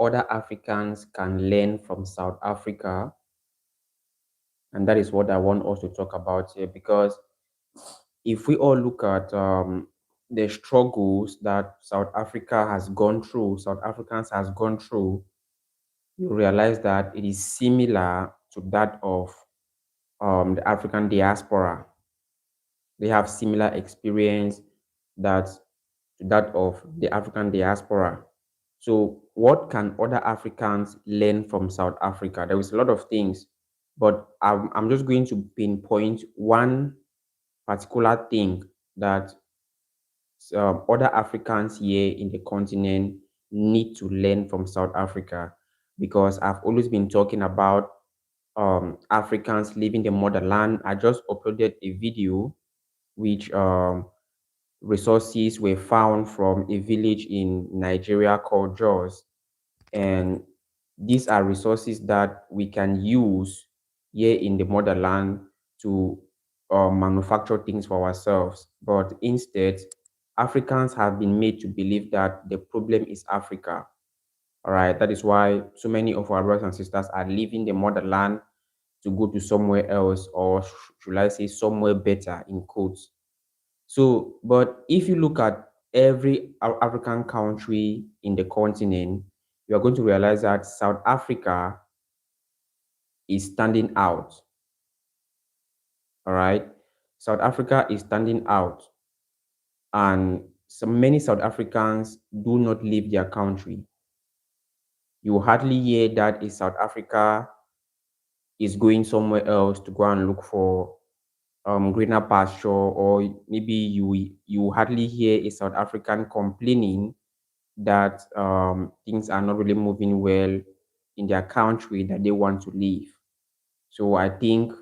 other Africans can learn from South Africa. And that is what I want us to talk about here, because if we all look at the struggles that South Africa has gone through, South Africans has gone through, you realize that it is similar to that of the African diaspora. They have similar experience that to that of the African diaspora. So, what can other Africans learn from South Africa? There is a lot of things, but I'm just going to pinpoint one particular thing that other Africans here in the continent need to learn from South Africa, because I've always been talking about Africans leaving the motherland. I just uploaded a video which resources were found from a village in Nigeria called Jos. And these are resources that we can use here in the motherland to manufacture things for ourselves. But instead, Africans have been made to believe that the problem is Africa. All right. That is why so many of our brothers and sisters are leaving the motherland to go to somewhere else, or should I say somewhere better in quotes. So, but if you look at every African country in the continent, you are going to realize that South Africa is standing out. All right. South Africa is standing out. And so many South Africans do not leave their country. You hardly hear that a South Africa is going somewhere else to go and look for greener pasture, or maybe you hardly hear a South African complaining that things are not really moving well in their country that they want to leave. So I think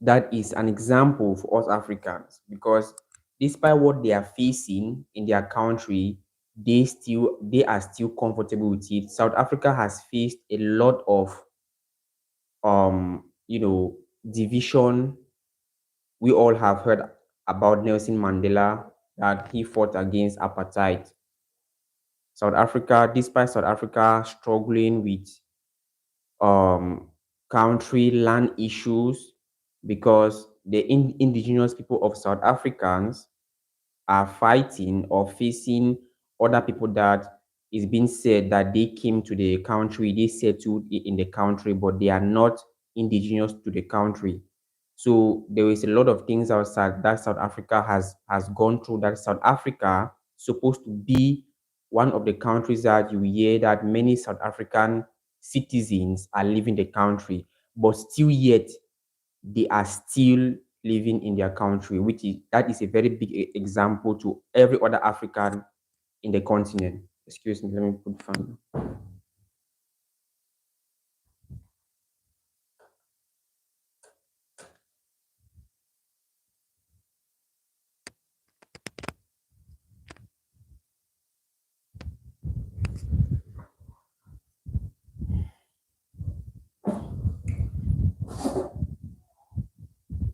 that is an example for us Africans, because despite what they are facing in their country, they are still comfortable with it. South Africa has faced a lot of division. We all have heard about Nelson Mandela, that he fought against apartheid. Despite South Africa struggling with um, country land issues, because the indigenous people of South Africans are fighting or facing other people that is being said that they came to the country, they settled in the country, but they are not indigenous to the country. So there is a lot of things outside that South Africa has gone through, that South Africa supposed to be one of the countries that you hear that many South African citizens are leaving the country, but still yet they are still living in their country, that is a very big example to every other African in the continent. Excuse me, let me put fun.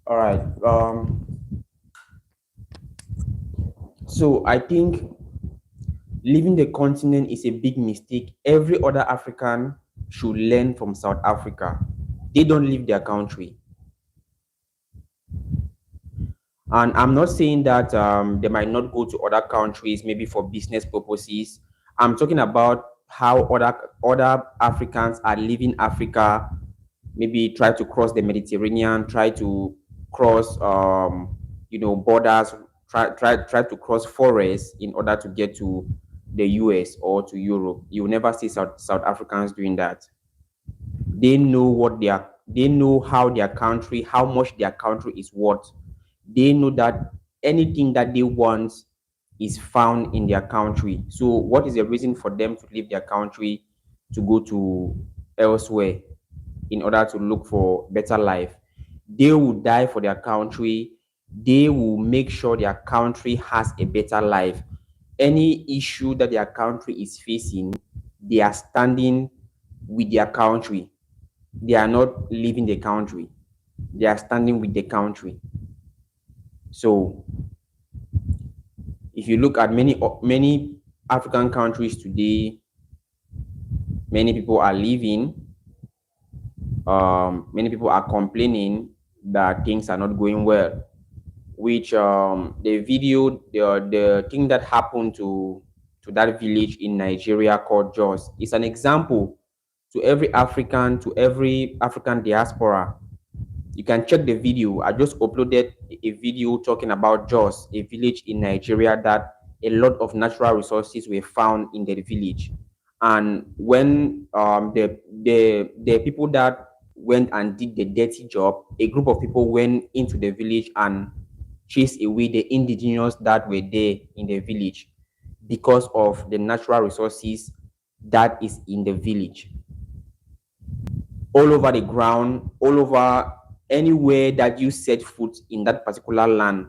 All right. So I think leaving the continent is a big mistake. Every other African should learn from South Africa. They don't leave their country. And I'm not saying that they might not go to other countries, maybe for business purposes. I'm talking about how other Africans are leaving Africa, maybe try to cross the Mediterranean, try to cross borders, try to cross forests in order to get to the US or to Europe. You will never see South Africans doing that. They know they know how much their country is worth. They know that anything that they want is found in their country. So what is the reason for them to leave their country to go to elsewhere in order to look for better life? They will die for their country. They will make sure their country has a better life. Any issue that their country is facing, they are standing with their country. They are not leaving the country. They are standing with the country. So if you look at many African countries today, Many people are leaving. Many people are complaining that things are not going well. Which the video, the thing that happened to that village in Nigeria called Jos is an example to every African diaspora. You can check the video. I just uploaded a video talking about Jos, a village in Nigeria that a lot of natural resources were found in the village. And when the people that went and did the dirty job, a group of people went into the village and chased away the indigenous that were there in the village because of the natural resources that is in the village. All over the ground, all over anywhere that you set foot in that particular land,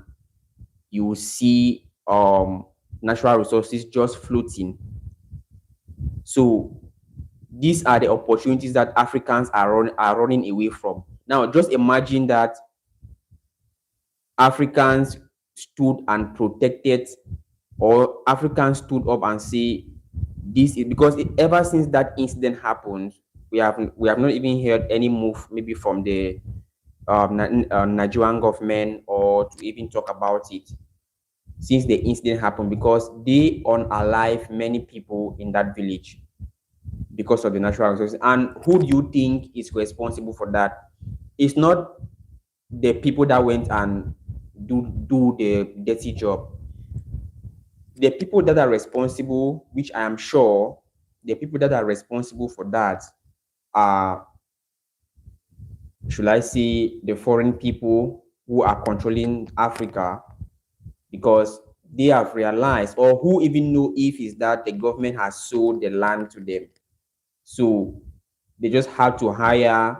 you will see natural resources just floating. So these are the opportunities that Africans are running away from. Now, just imagine that Africans stood and protected, or Africans stood up and say, this is because ever since that incident happened, we have not even heard any move, maybe from the Nigerian government, or to even talk about it since the incident happened, because they unalive many people in that village because of the natural resources. And who do you think is responsible for that? It's not the people that went and do the dirty job. The people that are responsible, which I am sure the people that are responsible for that are, should I say, the foreign people who are controlling Africa, because they have realized, or who even know if is that the government has sold the land to them. So they just have to hire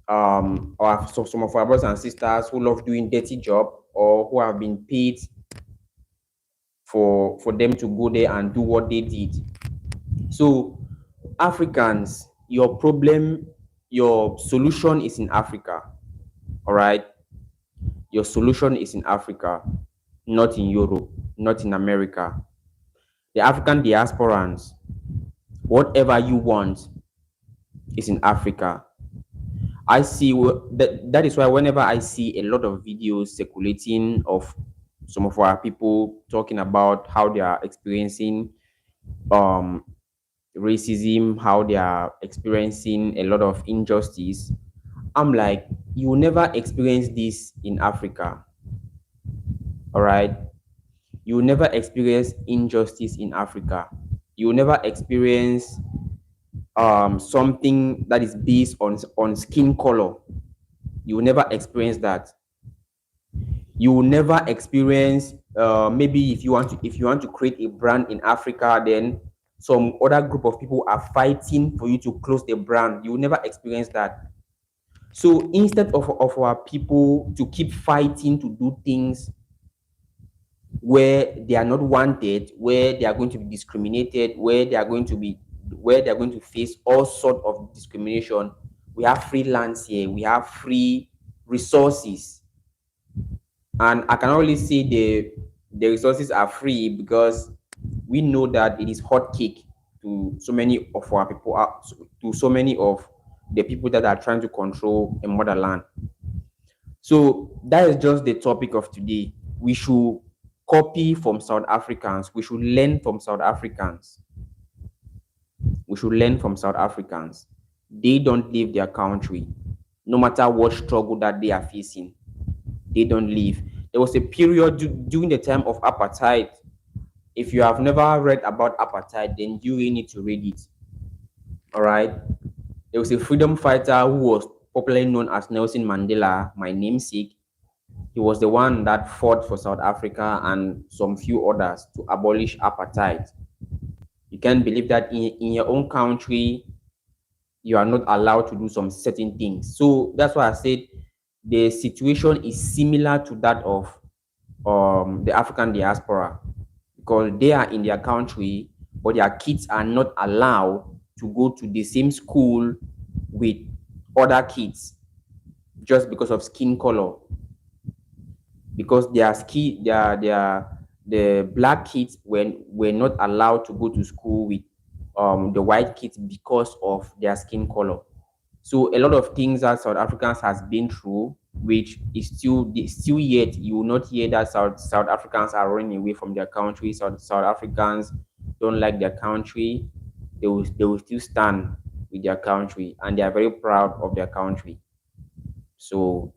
or some of our brothers and sisters who love doing dirty job, or who have been paid for them to go there and do what they did. So Africans, your problem, your solution is in Africa. All right, your solution is in Africa, not in Europe, not in America. The African diasporans, whatever you want is in Africa. I see that is why whenever I see a lot of videos circulating of some of our people talking about how they are experiencing um racism, how they are experiencing a lot of injustice, I'm like, you will never experience this in Africa. All right, you will never experience injustice in Africa. You will never experience something that is based on skin color. You will never experience that. You will never experience maybe if you want to create a brand in Africa, then some other group of people are fighting for you to close the brand. You will never experience that. So instead of our people to keep fighting to do things where they are not wanted, where they are going to be discriminated, where they are going to face all sort of discrimination, we have free lands here, we have free resources. And I can only say the resources are free because we know that it is hot cake to so many of our people, to so many of the people that are trying to control a motherland. So that is just the topic of today. We should copy from South Africans. We should learn from South Africans. We should learn from South Africans. They don't leave their country, no matter what struggle that they are facing. They don't leave. There was a period during the time of apartheid. If you have never read about apartheid, then you really need to read it. All right. There was a freedom fighter who was popularly known as Nelson Mandela, my namesake. He was the one that fought for South Africa and some few others to abolish apartheid. You can't believe that in your own country, you are not allowed to do some certain things. So that's why I said the situation is similar to that of the African diaspora, because they are in their country, but their kids are not allowed to go to the same school with other kids just because of skin color. Because the black kids were not allowed to go to school with the white kids because of their skin color. So a lot of things that South Africans has been through, which is still yet you will not hear that South Africans are running away from their country. South Africans don't like their country. They will still stand with their country, and they are very proud of their country. So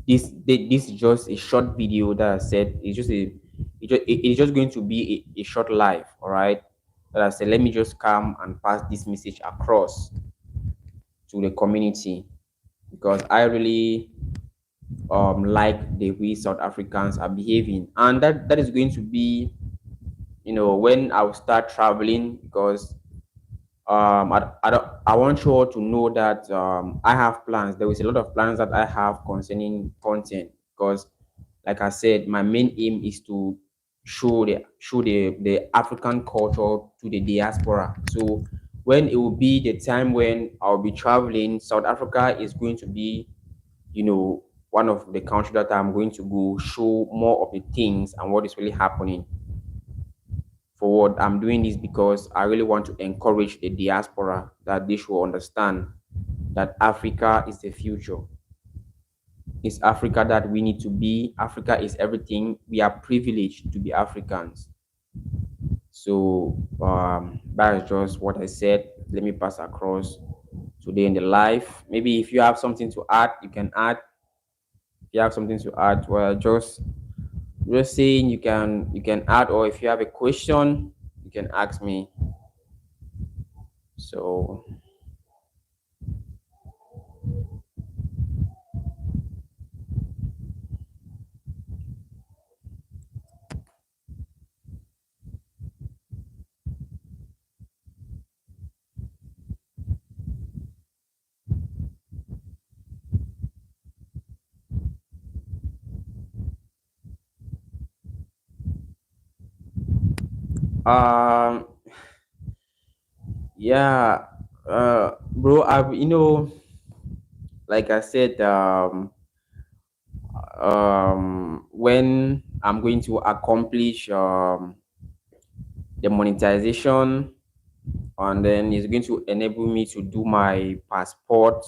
this is just a short video that I said. It's just going to be a short live. All right, that I said, let me just come and pass this message across to the community, because I really like the way South Africans are behaving, and that is going to be, when I will start traveling, because I want you all to know that I have plans. There is a lot of plans that I have concerning content, because, like I said, my main aim is to show the African culture to the diaspora. So when it will be the time when I'll be traveling, South Africa is going to be, one of the countries that I'm going to go show more of the things and what is really happening. For what I'm doing this, because I really want to encourage the diaspora that they should understand that Africa is the future. It's Africa that we need to be. Africa is everything. We are privileged to be Africans. So that is just what I said. Let me pass across today in the live. Maybe if you have something to add, you can add. If you have something to add, well, just saying you can add, or if you have a question, you can ask me. So um yeah, bro, I've like I said, when I'm going to accomplish the monetization, and then it's going to enable me to do my passport,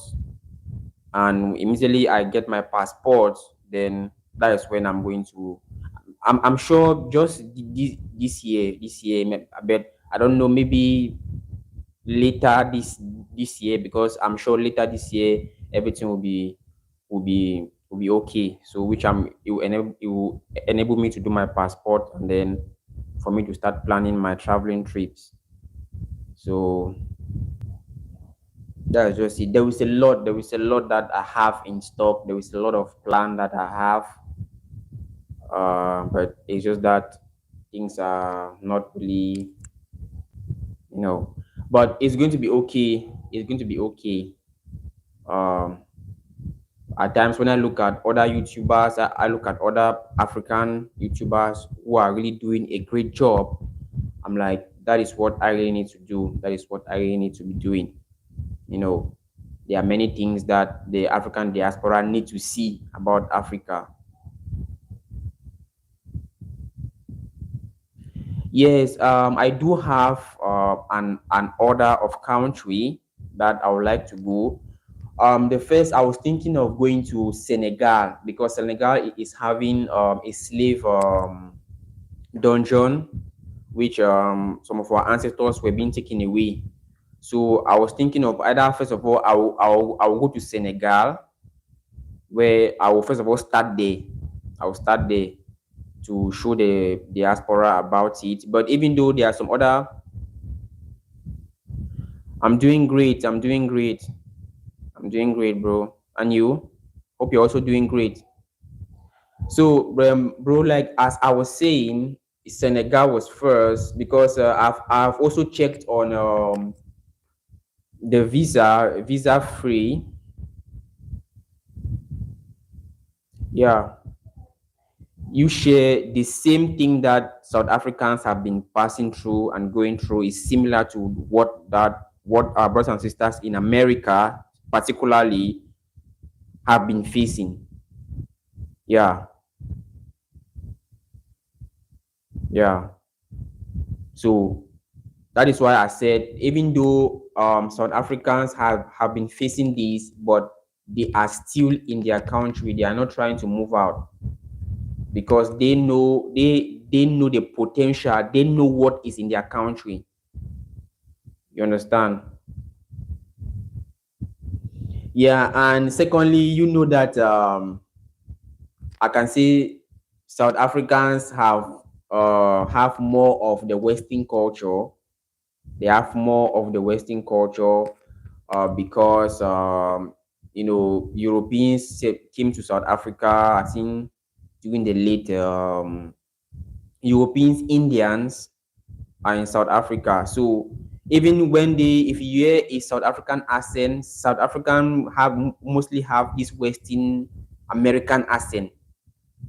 and immediately I get my passport, then that is when I'm going to, I'm sure just this year, but I don't know, maybe later this year, because I'm sure later this year everything will be okay. So which it will enable me to do my passport, and then for me to start planning my traveling trips. So that's just it. There is a lot that I have in stock. There is a lot of plan that I have. But it's just that things are not really, you know. But it's going to be okay. It's going to be okay. Um, at times when I look at other YouTubers, I look at other African YouTubers who are really doing a great job. I'm like, that is what I really need to do. That is what I really need to be doing. You know, there are many things that the African diaspora need to see about Africa. Yes, I do have an order of country that I would like to go. The first, I was thinking of going to Senegal, because Senegal is having a slave dungeon, which some of our ancestors were being taken away. So I was thinking of either, first of all, I will go to Senegal, where I will first of all start there. I will start there to show the diaspora about it. But even though there are some other, I'm doing great. I'm doing great. I'm doing great, bro. And you? Hope you're also doing great. So, bro, like as I was saying, Senegal was first, because I've also checked on the visa free. Yeah, you share the same thing that South Africans have been passing through and going through, is similar to what our brothers and sisters in America particularly have been facing. Yeah, yeah. So That is why I said, even though South Africans have been facing this, but they are still in their country. They are not trying to move out because they know the potential. They know what is in their country. You understand? Yeah, and secondly, you know that I can say South Africans have more of the Western culture. They have more of the Western culture because Europeans came to South Africa. I think during the late Europeans, Indians are in South Africa. So even when if you hear a South African accent, South African mostly have this Western American accent.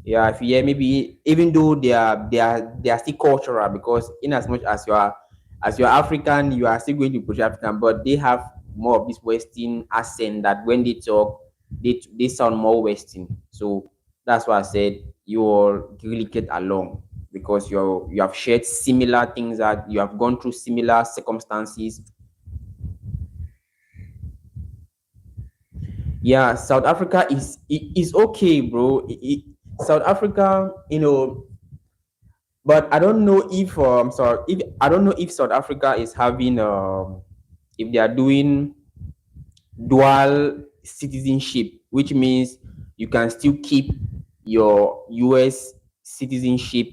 Yeah, if you hear, maybe even though they are still cultural, because in as much as you are African, you are still going to push African, but they have more of this Western accent that when they talk, they sound more Western. So that's why I said you all really get along because you have shared similar things, that you have gone through similar circumstances. Yeah, South Africa is okay, bro. South Africa, but I don't know if sorry, if I don't know if South Africa is having if they are doing dual citizenship, which means you can still keep your US citizenship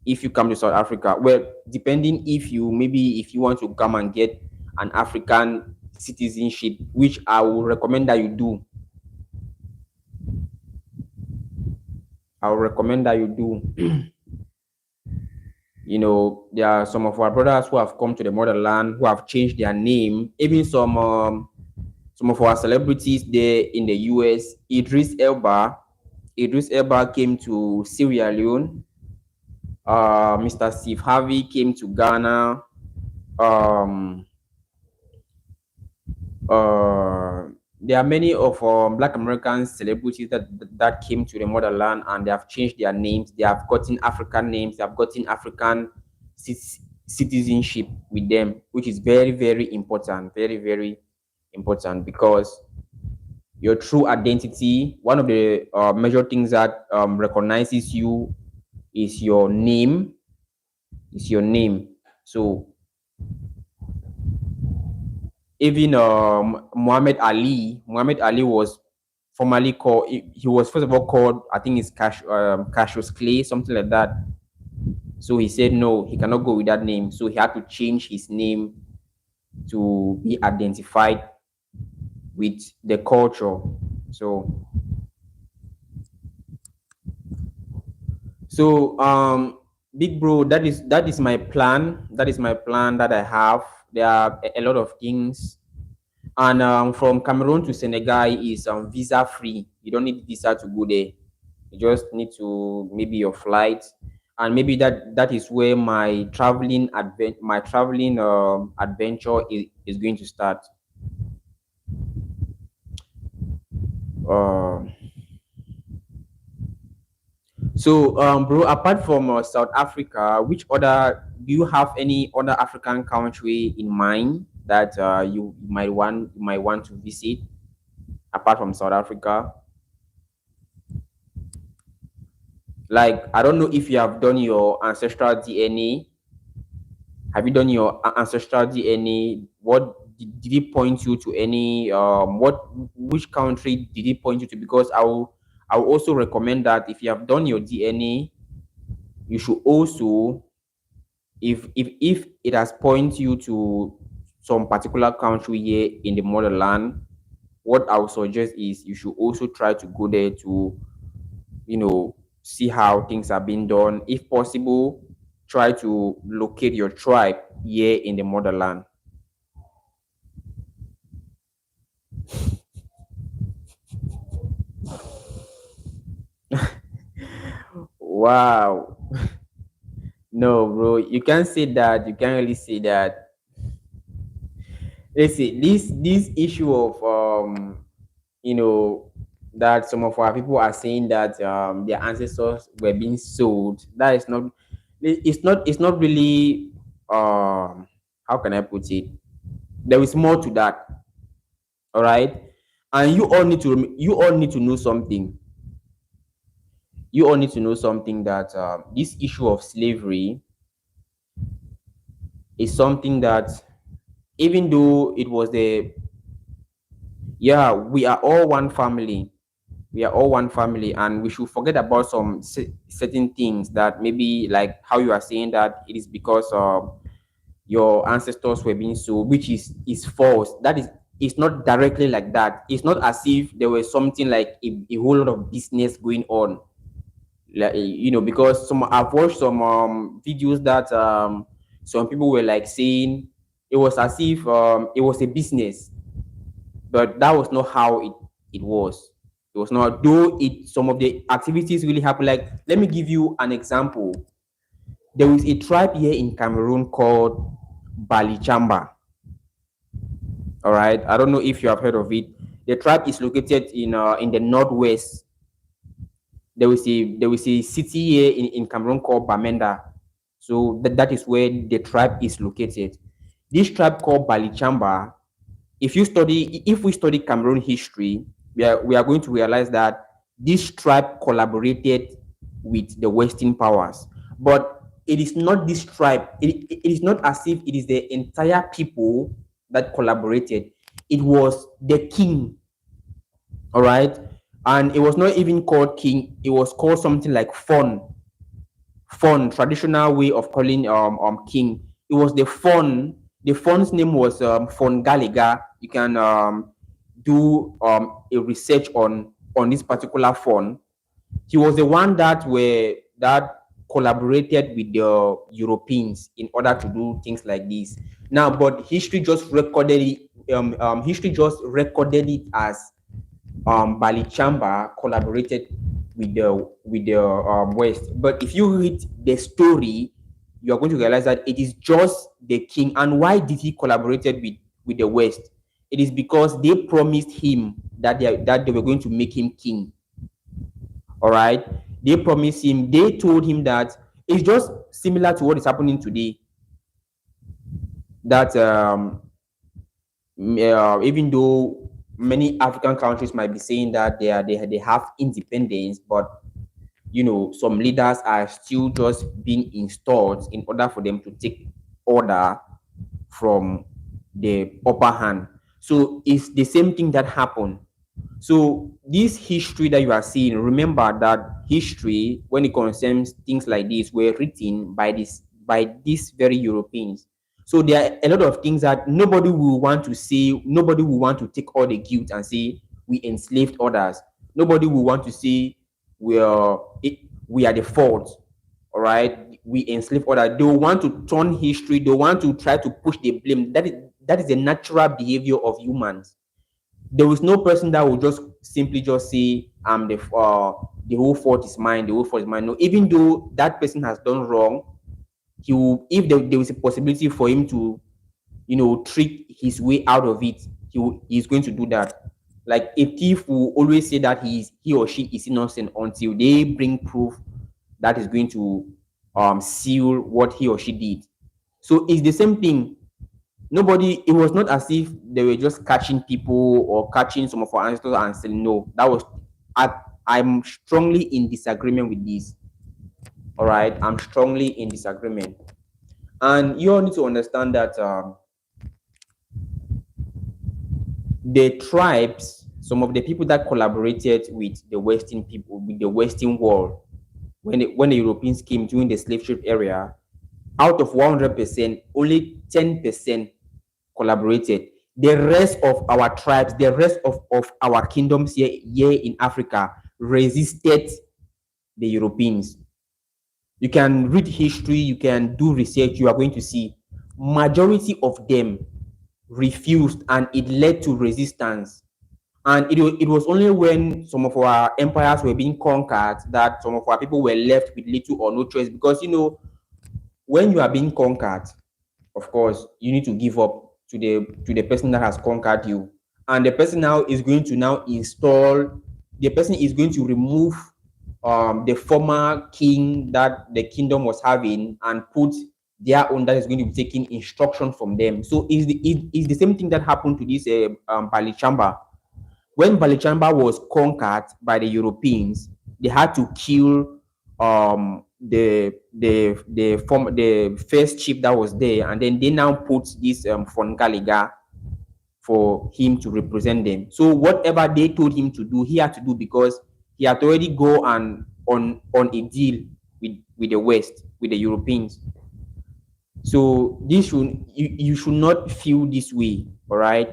if you come to South Africa. Well, depending if you want to come and get an African citizenship, which I would recommend that you do. I would recommend that you do. There are some of our brothers who have come to the motherland who have changed their name. Even some of our celebrities there in the US. Idris Elba came to Sierra Leone. Mr. Steve Harvey came to Ghana. Um, there are many of Black American celebrities that came to the motherland, and they have changed their names. They have gotten African names. They have gotten African citizenship with them, which is very, very important. Very, very important, because your true identity, one of the major things that recognizes you is your name. Is your name. So even Muhammad Ali was formerly called. He was first of all called, I think it's Cassius Clay, something like that. So he said no, he cannot go with that name. So he had to change his name to be identified with the culture. So big bro, that is my plan. That is my plan that I have. There are a lot of things. And from Cameroon to Senegal is visa free. You don't need visa to go there. You just need to maybe your flight, and maybe that is where my traveling adventure is going to start. Um, bro, apart from South Africa, which other do you have any other African country in mind that you might want to visit apart from South Africa? Like, I don't know if you have done your ancestral DNA. Have you done your ancestral DNA? What did it point you to any which country did it point you to? Because I will also recommend that if you have done your DNA, you should also, if it has pointed you to some particular country here in the motherland, what I would suggest is you should also try to go there to see how things are being done. If possible, try to locate your tribe here in the motherland. Wow. No, bro, you can't say that. You can't really say that. Let's see, this issue of you know that some of our people are saying that their ancestors were being sold. That is not. It's not really. Um, how can I put it? There is more to that. All right, and you all need to know something. You all need to know something that this issue of slavery is something that, even though it was the, yeah, we are all one family. We are all one family, and we should forget about some certain things that maybe, like how you are saying that it is because your ancestors were being sold, which is false. That is, it's not directly like that. It's not as if there was something like a whole lot of business going on, like, because some, I've watched some videos that some people were like saying it was as if it was a business, but that was not how it was. It was not, though it, some of the activities really happen. Like, let me give you an example. There is a tribe here in Cameroon called Balichamba. All right, I don't know if you have heard of it. The tribe is located in the northwest. There is a city here in Cameroon called Bamenda. So that is where the tribe is located. This tribe called Balichamba, if we study Cameroon history, we are going to realize that this tribe collaborated with the Western powers. But it is not this tribe, it is not as if it is the entire people that collaborated. It was the king. All right, and it was not even called king, it was called something like Fon, traditional way of calling king. It was the Fon. The Fon's name was Fon Galiga. You can do a research on this particular Fon. He was the one that collaborated with the Europeans in order to do things like this. Now, but history just recorded it. History just recorded it as Balichamba collaborated with the West. But if you read the story, you are going to realize that it is just the king. And why did he collaborated with the West? It is because they promised him that they were going to make him king. All right, they promised him. They told him that it's just similar to what is happening today. That even though many African countries might be saying that they have independence, but some leaders are still just being installed in order for them to take order from the upper hand. So it's the same thing that happened. So this history that you are seeing, remember that history, when it concerns things like this, were written by these very Europeans. So there are a lot of things that nobody will want to say. Nobody will want to take all the guilt and say we enslaved others. Nobody will want to say we are the fault. All right, we enslave others. They will want to turn history. They want to try to push the blame. That is the natural behavior of humans. There is no person that will just simply just say the whole fault is mine, the whole fault is mine. No, even though that person has done wrong, he will, if there is a possibility for him to trick his way out of it, he's going to do that. Like a thief will always say that he or she is innocent until they bring proof that is going to seal what he or she did. So it's the same thing. Nobody, it was not as if they were just catching people or catching some of our ancestors and saying no. That was, I'm strongly in disagreement with this. All right, I'm strongly in disagreement. And you all need to understand that the tribes, some of the people that collaborated with the Western people, with the Western world, when the Europeans came during the slave trade area, out of 100%, only 10% collaborated. The rest of our tribes, the rest of our kingdoms here in Africa resisted the Europeans. You can read history, you can do research, you are going to see majority of them refused, and it led to resistance. And it was only when some of our empires were being conquered that some of our people were left with little or no choice. Because when you are being conquered, of course, you need to give up to the person that has conquered you. And the person now is going to now install, the person is going to remove the former king that the kingdom was having and put their own that is going to be taking instruction from them. So it's the same thing that happened to this Balichamba. When Balichamba was conquered by the Europeans, they had to kill the first chief that was there, and then they now put this Fongaliga for him to represent them. So whatever they told him to do, he had to do because he had already go and on a deal with the West, with the Europeans. So this should you should not feel this way, all right?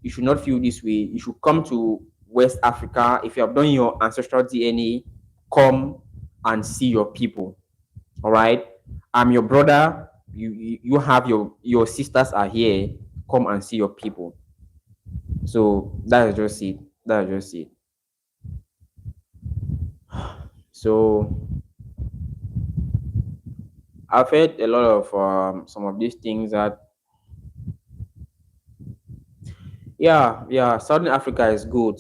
You should not feel this way. You should come to West Africa. If you have done your ancestral DNA, come and see your people. All right. I'm your brother. You have your sisters are here. Come and see your people. So that is just it. That is just it. So I've heard a lot of some of these things that yeah, Southern Africa is good.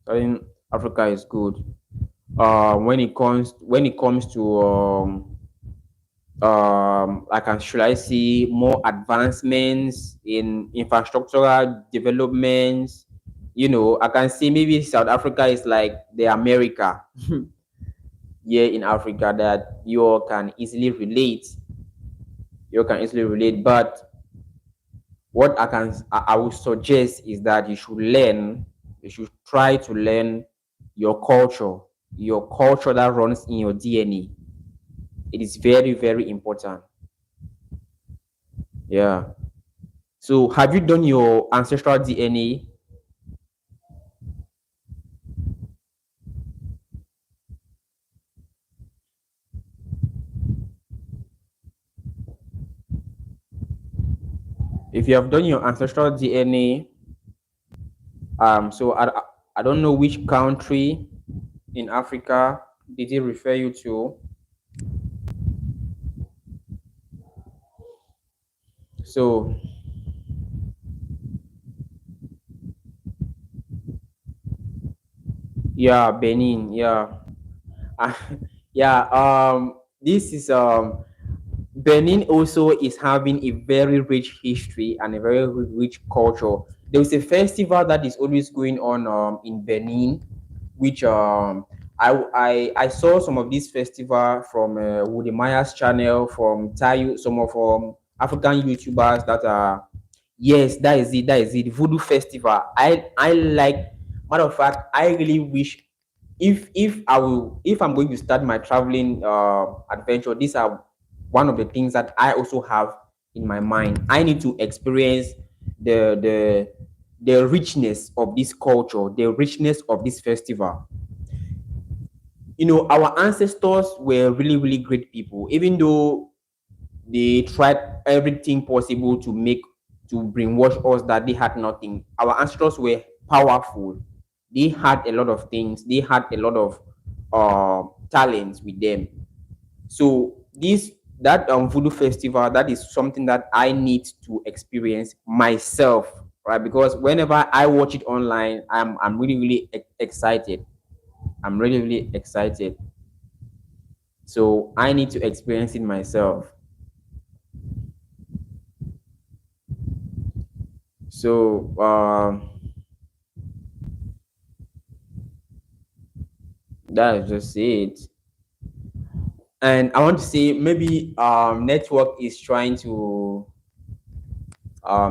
Southern Africa is good. When it comes to like should I see more advancements in infrastructural developments? I can see maybe South Africa is like the America here in Africa that you can easily relate. You can easily relate, but what I would suggest is that you should try to learn your culture that runs in your DNA. It is very, very important. Yeah. So have you done your ancestral DNA? If you have done your ancestral DNA, so I don't know which country in Africa did it refer you to. So yeah, Benin, yeah. Ah, yeah, this is Benin also is having a very rich history and a very rich culture. There is a festival that is always going on in Benin, which I saw some of this festival from Woody Maya's channel, from some of African YouTubers that are. Yes, that is it. That is it. Voodoo festival. I like. Matter of fact, I really wish if I'm going to start my traveling adventure, these are one of the things that I also have in my mind. I need to experience the the the richness of this culture, the richness of this festival. Our ancestors were really, really great people, even though they tried everything possible to brainwash us that they had nothing. Our ancestors were powerful. They had a lot of things. They had a lot of talents with them. So that voodoo festival, that is something that I need to experience myself, right? Because whenever I watch it online, I'm really, really excited. I'm really, really excited. So I need to experience it myself. So that is just it. And I want to say maybe network is trying to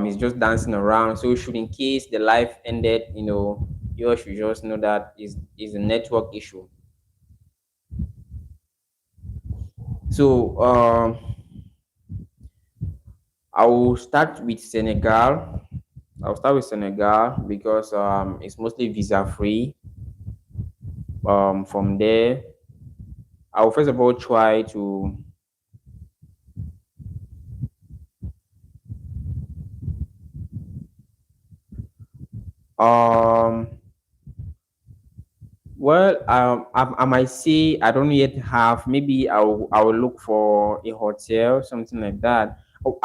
is just dancing around. So should in case the live ended, you should just know that is a network issue. So I will start with Senegal. I'll start with Senegal because it's mostly visa free. From there, I will first of all try to um well, I might say I don't yet have. Maybe I will look for a hotel, something like that. Oh,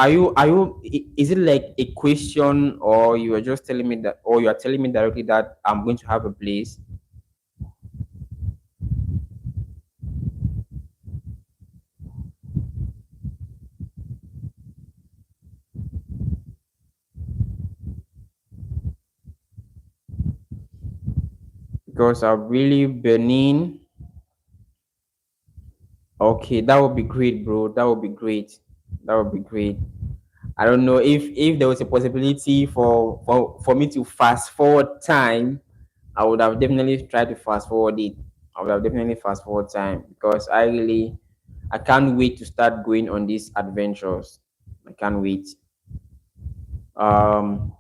Is it like a question, or you are just telling me that, or you are telling me directly that I'm going to have a place? because I really Benin. Okay, that would be great, bro. That would be great. That would be great. I don't know if there was a possibility for me to fast forward time, I would have definitely tried to fast forward it. I would have definitely fast forward time because I can't wait to start going on these adventures. I can't wait. Um,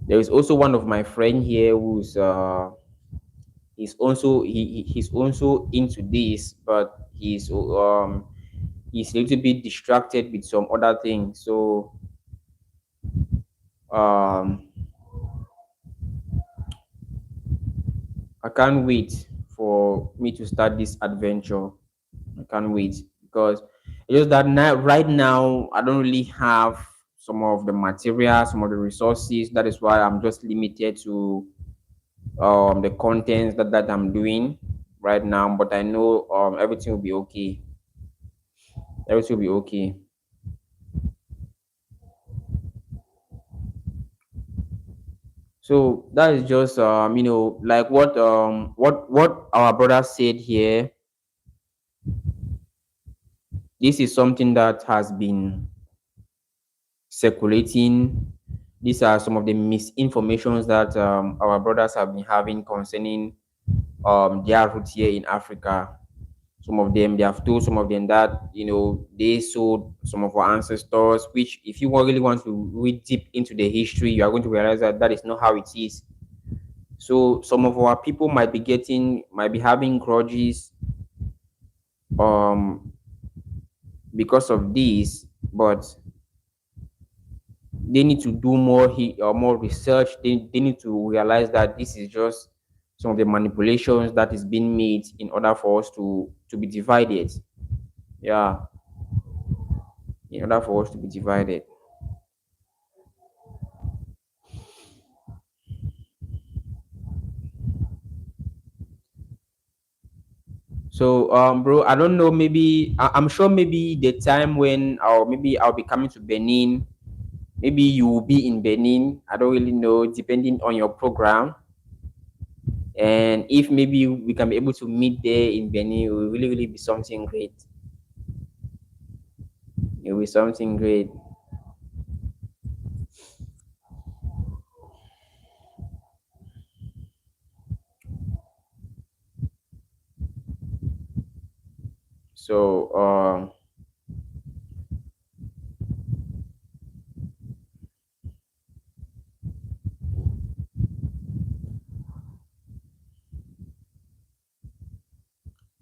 there is also one of my friend here who's he's also into this, but he's a little bit distracted with some other things. So um I can't wait for me to start this adventure. I can't wait because it's just that now, right now, I don't really have some of the material, some of the resources. That is why I'm just limited to the contents that I'm doing right now. But I know everything will be okay. Everything will be okay. So that is just like what our brother said here. This is something that has been circulating. These are some of the misinformations that our brothers have been having concerning their roots here in Africa. Some of them they have told some of them that they sold some of our ancestors, which if you really want to read deep into the history, you are going to realize that that is not how it is. So some of our people might be having grudges um because of this, but they need to do more research. They need to realize that this is just some of the manipulations that is being made in order for us to be divided. Yeah, in order for us to be divided. So bro, I don't know, maybe I'm sure maybe the time when maybe I'll be coming to Benin, maybe you will be in Benin. I don't really know, depending on your program. And if maybe we can be able to meet there in Benin, it will really, really be something great. It will be something great. So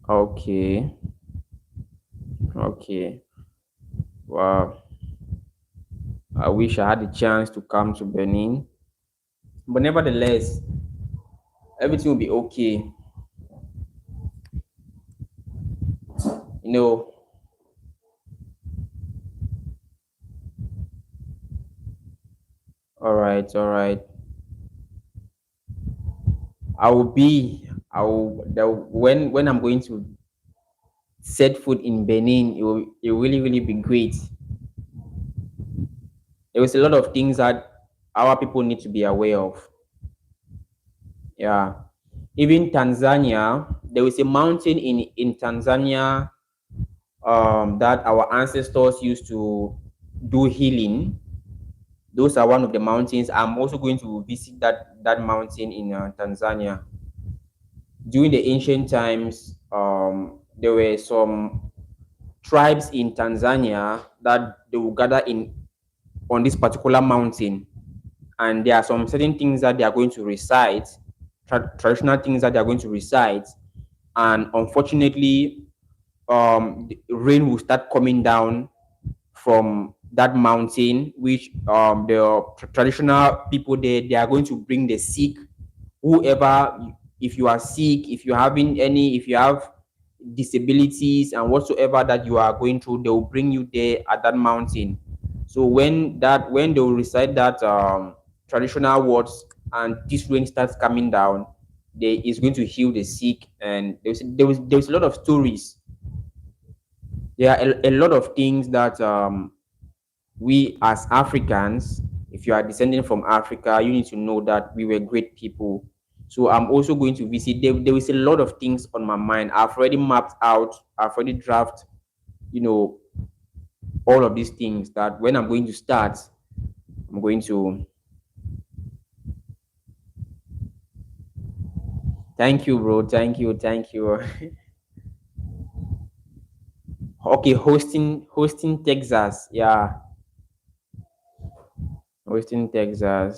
okay, okay. Wow. I wish I had the chance to come to Benin. But nevertheless, everything will be okay. You know, all right, all right. When I'm going to set foot in Benin, it will really, really be great. There was a lot of things that our people need to be aware of. Yeah. Even Tanzania, there was a mountain in Tanzania that our ancestors used to do healing. Those are one of the mountains. I'm also going to visit that mountain in Tanzania. During the ancient times, there were some tribes in Tanzania that they will gather in on this particular mountain, and there are some certain things that they are going to recite, traditional things that they are going to recite, and unfortunately, the rain will start coming down from that mountain, which the traditional people there, they are going to bring the sick, whoever, if you are sick, if you're having any, if you have disabilities and whatsoever that you are going through, they will bring you there at that mountain. So when they will recite that traditional words and this rain starts coming down, they is going to heal the sick. And there was a lot of stories. There are a lot of things that we as Africans, if you are descending from Africa, you need to know that we were great people. So I'm also going to visit. There is a lot of things on my mind. I've already mapped out. I've already drafted, you know, all of these things that when I'm going to start, I'm going to. Thank you, bro. Thank you. Thank you. Okay, hosting Texas. Yeah, hosting Texas.